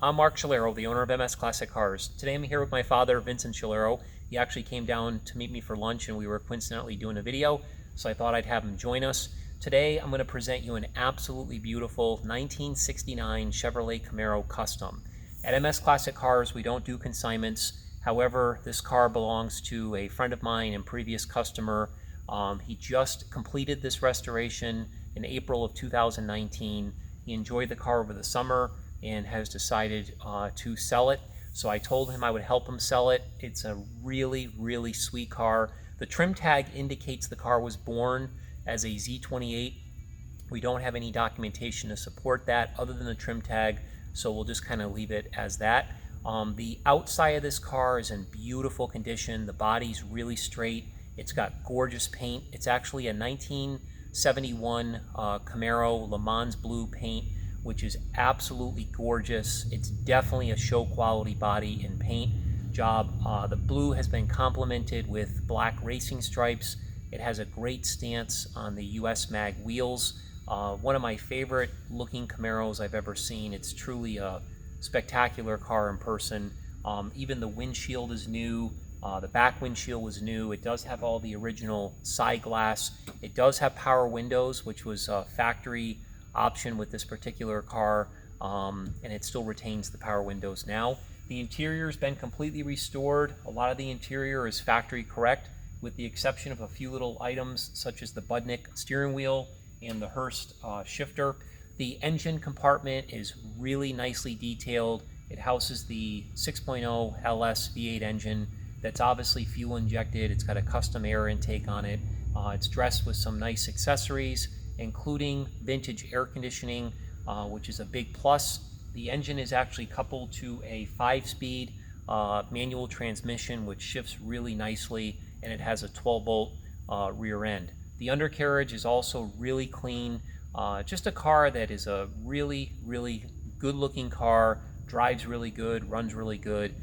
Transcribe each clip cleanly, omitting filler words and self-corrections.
I'm Mark Scholero, the owner of MS Classic Cars. Today I'm here with my father, Vincent Scholero. He actually came down to meet me for lunch and we were coincidentally doing a video, so I thought I'd have him join us. Today I'm going to present you an absolutely beautiful 1969 Chevrolet Camaro Custom. At MS Classic Cars we don't do consignments. However, this car belongs to a friend of mine and previous customer. He just completed this restoration in April of 2019. He enjoyed the car over the summer and has decided to sell it. So I told him I would help him sell it. It's a really, really sweet car. The trim tag indicates the car was born as a Z28. We don't have any documentation to support that other than the trim tag, so we'll just kind of leave it as that. The outside of this car is in beautiful condition. The body's really straight. It's got gorgeous paint. It's actually a 1971 Camaro Lemans Blue paint, which is absolutely gorgeous. It's definitely a show quality body and paint job. The blue has been complemented with black racing stripes. It has a great stance on the US Mag wheels. One of my favorite looking Camaros I've ever seen. It's truly a spectacular car in person. Even the windshield is new. The back windshield was new. It does have all the original side glass. It does have power windows, which was a factory option with this particular car, and it still retains the power windows now. The interior has been completely restored. A lot of the interior is factory correct, with the exception of a few little items such as the Budnik steering wheel and the Hurst shifter. The engine compartment is really nicely detailed. It houses the 6.0 LS V8 engine that's obviously fuel injected. It's got a custom air intake on it. It's dressed with some nice accessories, including vintage air conditioning, which is a big plus. The engine is actually coupled to a 5-speed manual transmission, which shifts really nicely, and it has a 12-volt rear end. The undercarriage is also really clean. Just a car that is a really, really good-looking car, drives really good, runs really good.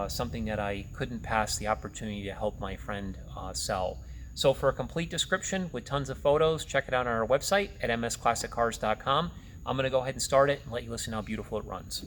Something that I couldn't pass the opportunity to help my friend sell. So for a complete description with tons of photos, check it out on our website at msclassiccars.com. I'm going to go ahead and start it and let you listen how beautiful it runs.